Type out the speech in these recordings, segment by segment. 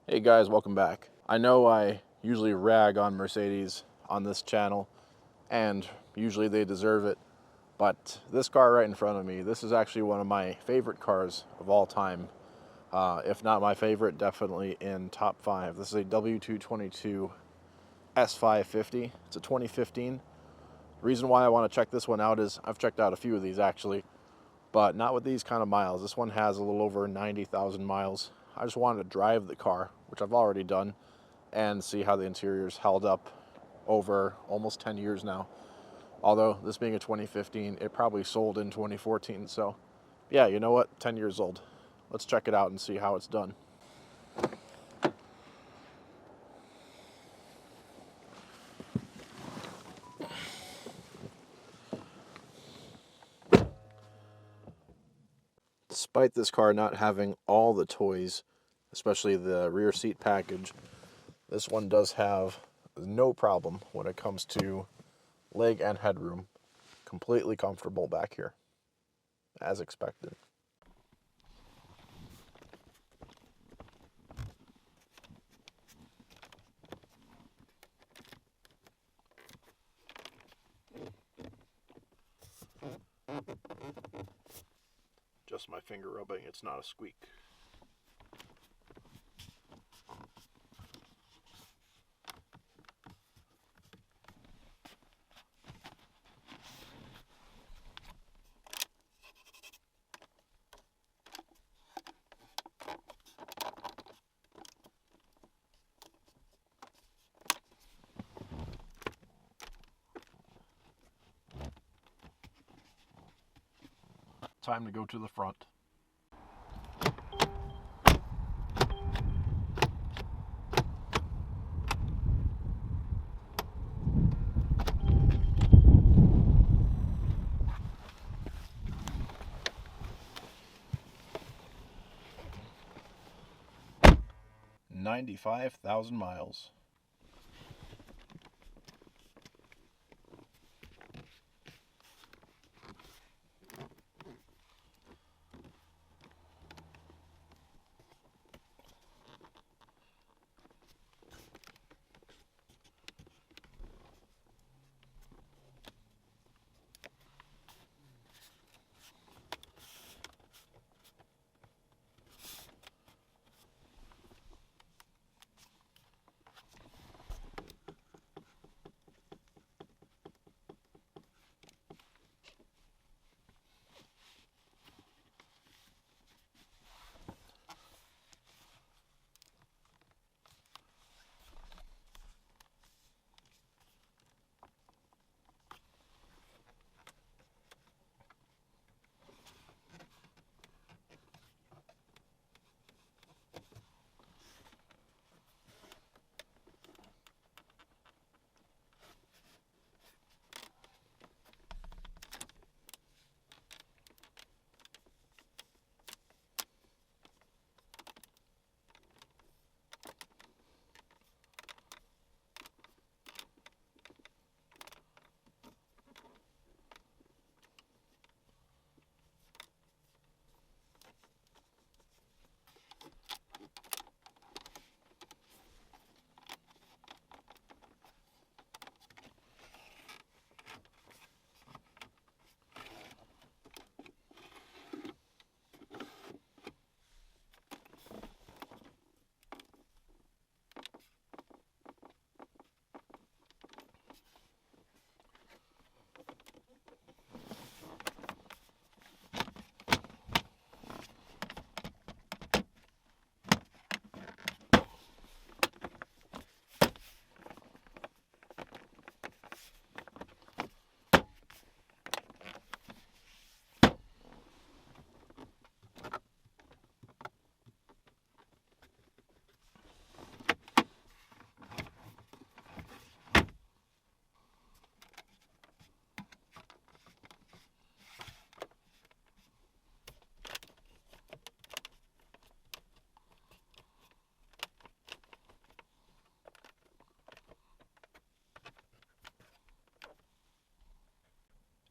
Hey guys, welcome back. I know I usually rag on Mercedes on this channel, and usually they deserve it, but this car right in front of me, this is actually one of my favorite cars of all time. If not my favorite, definitely in top 5. This is a W222 S550. It's a 2015. The reason why I want to check this one out is I've checked out a few of these actually, but not with these kind of miles. This one has a little over 90,000 miles. I just wanted to drive the car, which I've already done, and see how the interior's held up over almost 10 years now. Although this being a 2015, it probably sold in 2014. So yeah, you know what? 10 years old. Let's check it out and see how it's done. Despite this car not having all the toys, especially the rear seat package, this one does have no problem when it comes to leg and headroom. Completely comfortable back here, as expected. Just my finger rubbing, it's not a squeak. Time to go to the front. $95,000 miles.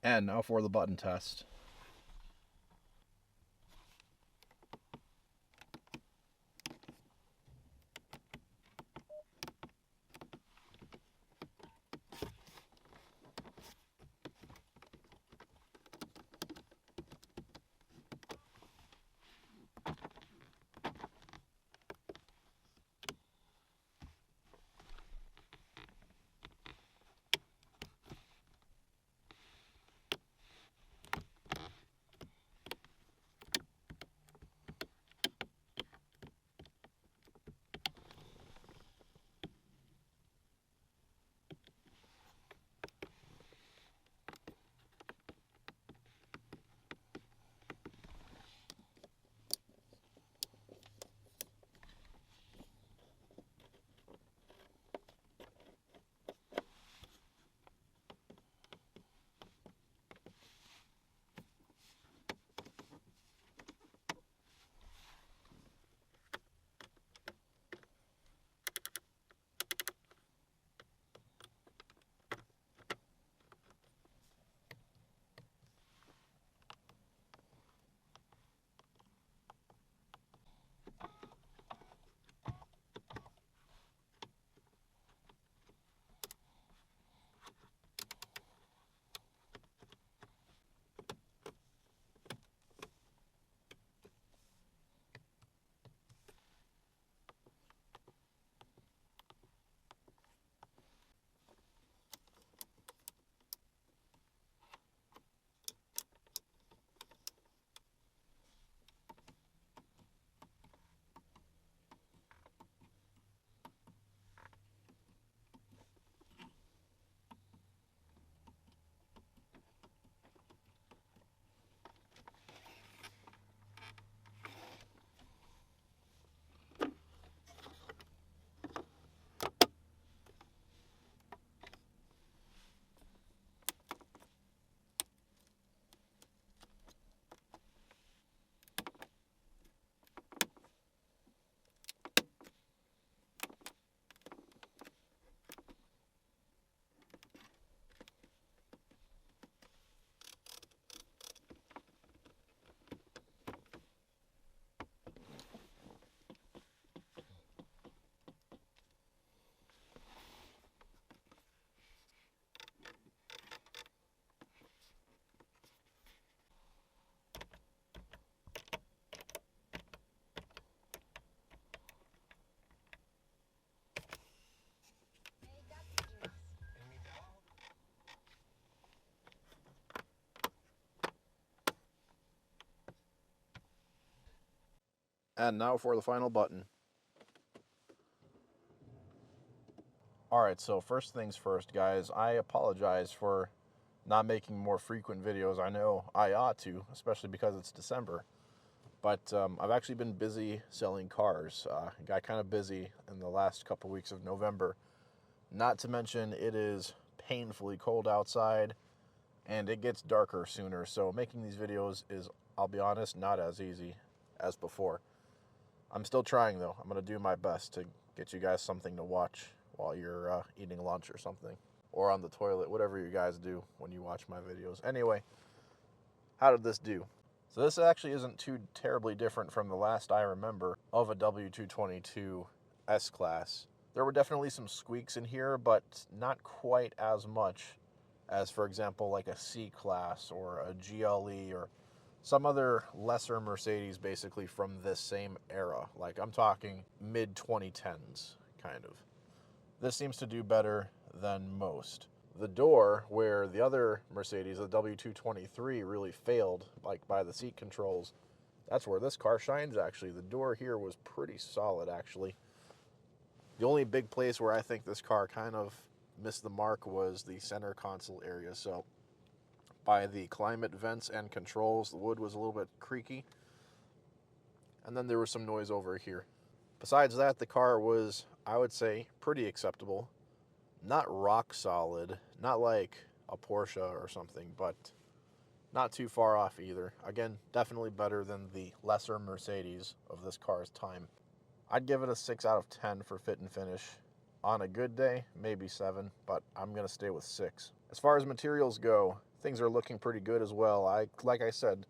And now for the button test. And now for the final button. Alright, so first things first, guys. I apologize for not making more frequent videos. I know I ought to, especially because it's December. But I've actually been busy selling cars. Got kind of busy in the last couple weeks of November. Not to mention it is painfully cold outside and it gets darker sooner. So making these videos is, I'll be honest, not as easy as before. I'm still trying though. I'm going to do my best to get you guys something to watch while you're eating lunch or something. Or on the toilet, whatever you guys do when you watch my videos. Anyway, how did this do? So this actually isn't too terribly different from the last I remember of a W222 S-Class. There were definitely some squeaks in here, but not quite as much as, for example, like a C-Class or a GLE or some other lesser Mercedes basically from this same era. Like I'm talking mid-2010s, kind of. This seems to do better than most. The door, where the other Mercedes, the W223, really failed, like by the seat controls, that's where this car shines, actually. The door here was pretty solid, actually. The only big place where I think this car kind of missed the mark was the center console area. So by the climate vents and controls, the wood was a little bit creaky. And then there was some noise over here. Besides that, the car was, I would say, pretty acceptable. Not rock solid, not like a Porsche or something, but not too far off either. Again, definitely better than the lesser Mercedes of this car's time. I'd give it a 6 out of 10 for fit and finish. On a good day, maybe 7, but I'm going to stay with 6. As far as materials go, things are looking pretty good as well. Like I said,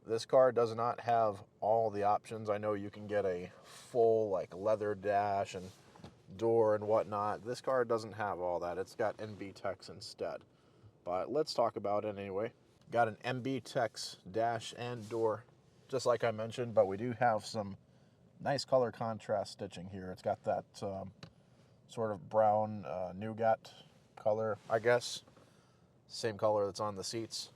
this car does not have all the options. I know you can get a full like leather dash and door and whatnot. This car doesn't have all that. It's got MB Tex instead. But let's talk about it anyway. Got an MB Tex dash and door, just like I mentioned, but we do have some nice color contrast stitching here. It's got that sort of brown nougat color, I guess. Same color that's on the seats.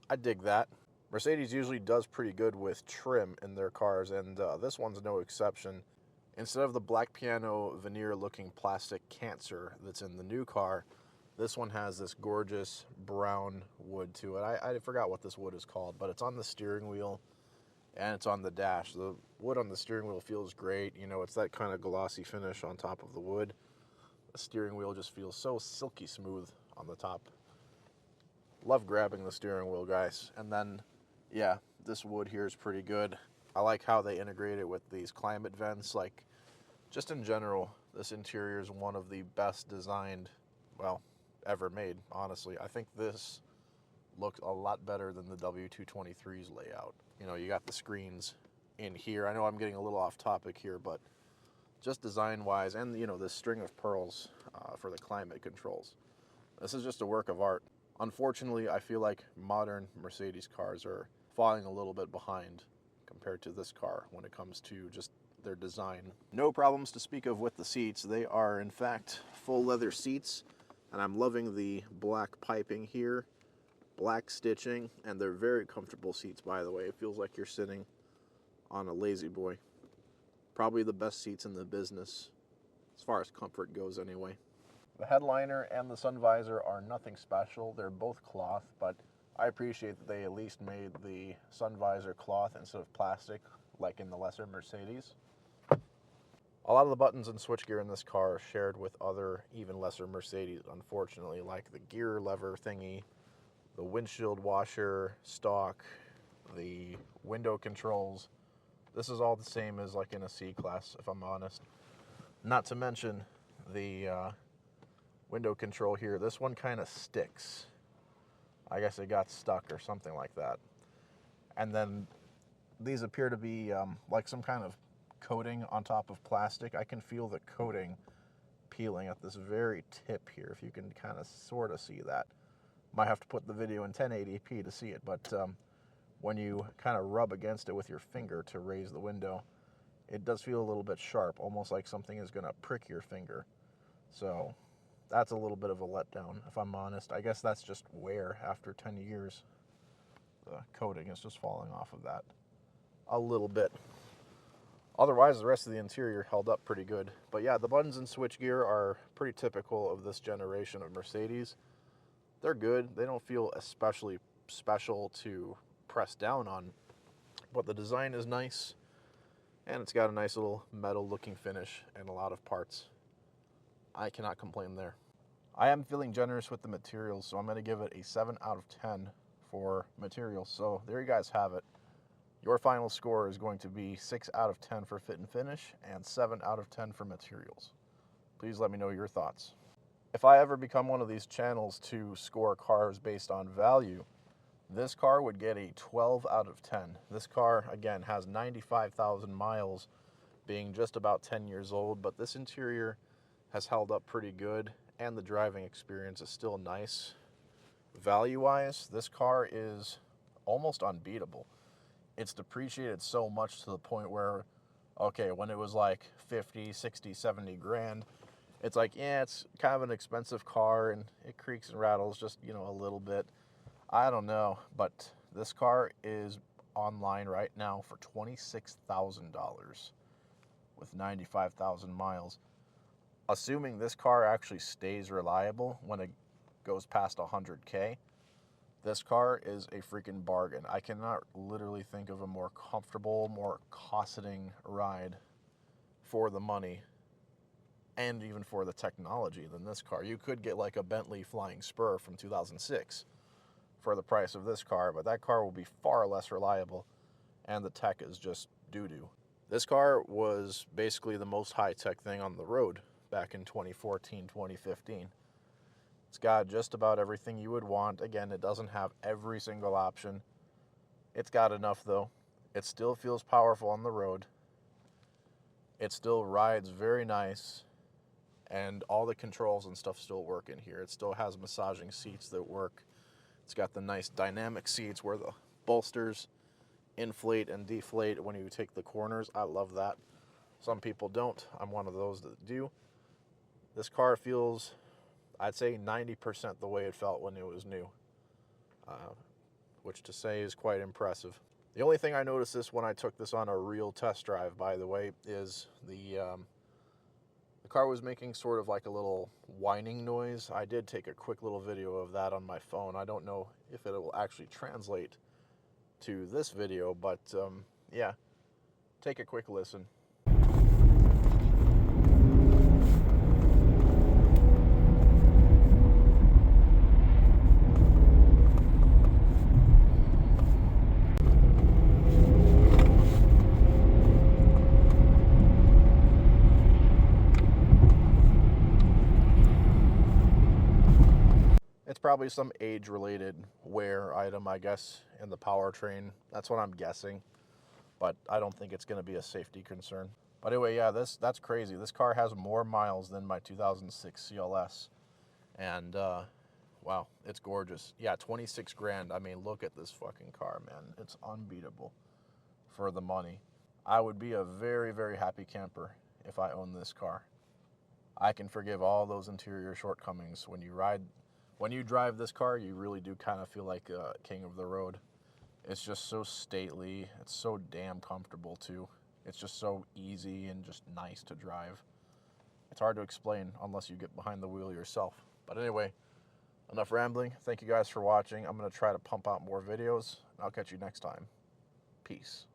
I dig that. Mercedes usually does pretty good with trim in their cars, and this one's no exception. Instead of the black piano veneer looking plastic cancer that's in the new car, this one has this gorgeous brown wood to it. I forgot what this wood is called, but it's on the steering wheel and it's on the dash. The wood on the steering wheel feels great. You know, it's that kind of glossy finish on top of the wood. The steering wheel just feels so silky smooth on the top. Love grabbing the steering wheel, guys. And then, yeah, this wood here is pretty good. I like how they integrate it with these climate vents. Like, just in general, this interior is one of the best designed, well, ever made, honestly. I think this looks a lot better than the W223's layout. You know, you got the screens in here. I know I'm getting a little off topic here, but just design-wise, and, you know, this string of pearls for the climate controls. This is just a work of art. Unfortunately, I feel like modern Mercedes cars are falling a little bit behind compared to this car when it comes to just their design. No problems to speak of with the seats. They are, in fact, full leather seats, and I'm loving the black piping here, black stitching, and they're very comfortable seats, by the way. It feels like you're sitting on a lazy boy. Probably the best seats in the business, as far as comfort goes anyway. The headliner and the sun visor are nothing special. They're both cloth, but I appreciate that they at least made the sun visor cloth instead of plastic, like in the lesser Mercedes. A lot of the buttons and switchgear in this car are shared with other, even lesser Mercedes, unfortunately, like the gear lever thingy, the windshield washer, stalk, the window controls. This is all the same as like in a C-Class, if I'm honest. Not to mention the window control here. This one kind of sticks. I guess it got stuck or something like that. And then these appear to be like some kind of coating on top of plastic. I can feel the coating peeling at this very tip here, if you can kind of sort of see that. Might have to put the video in 1080p to see it, but when you kind of rub against it with your finger to raise the window, it does feel a little bit sharp, almost like something is going to prick your finger. So that's a little bit of a letdown, if I'm honest. I guess that's just wear after 10 years. The coating is just falling off of that a little bit. Otherwise, the rest of the interior held up pretty good. But yeah, the buttons and switchgear are pretty typical of this generation of Mercedes. They're good. They don't feel especially special to press down on, but the design is nice, and it's got a nice little metal looking finish and a lot of parts. I cannot complain there. I am feeling generous with the materials, so I'm going to give it a 7 out of 10 for materials. So there you guys have it. Your final score is going to be 6 out of 10 for fit and finish and 7 out of 10 for materials. Please let me know your thoughts. If I ever become one of these channels to score cars based on value, this car would get a 12 out of 10. This car, again, has 95,000 miles, being just about 10 years old, but this interior has held up pretty good, and the driving experience is still nice. Value-wise, this car is almost unbeatable. It's depreciated so much to the point where, okay, when it was like 50, 60, 70 grand, it's like, yeah, it's kind of an expensive car, and it creaks and rattles just, you know, a little bit. I don't know, but this car is online right now for $26,000 with 95,000 miles. Assuming this car actually stays reliable when it goes past 100K, this car is a freaking bargain. I cannot literally think of a more comfortable, more cosseting ride for the money and even for the technology than this car. You could get like a Bentley Flying Spur from 2006 for the price of this car, but that car will be far less reliable, and the tech is just doo-doo. This car was basically the most high-tech thing on the road back in 2014, 2015. It's got just about everything you would want. Again, it doesn't have every single option. It's got enough, though. It still feels powerful on the road. It still rides very nice, and all the controls and stuff still work in here. It still has massaging seats that work. It's got the nice dynamic seats where the bolsters inflate and deflate when you take the corners. I love that. Some people don't. I'm one of those that do. This car feels, I'd say, 90% the way it felt when it was new, which to say is quite impressive. The only thing I noticed this when I took this on a real test drive, by the way, is the car was making sort of like a little whining noise. I did take a quick little video of that on my phone. I don't know if it will actually translate to this video, but yeah, take a quick listen. It's probably some age-related wear item, I guess, in the powertrain. That's what I'm guessing, but I don't think it's going to be a safety concern. But anyway, yeah, that's crazy. This car has more miles than my 2006 CLS, and wow, it's gorgeous. Yeah, 26 grand. I mean, look at this fucking car, man. It's unbeatable for the money. I would be a very, very happy camper if I owned this car. I can forgive all those interior shortcomings. When you drive this car, you really do kind of feel like a king of the road. It's just so stately. It's so damn comfortable, too. It's just so easy and just nice to drive. It's hard to explain unless you get behind the wheel yourself. But anyway, enough rambling. Thank you guys for watching. I'm going to try to pump out more videos. I'll catch you next time. Peace.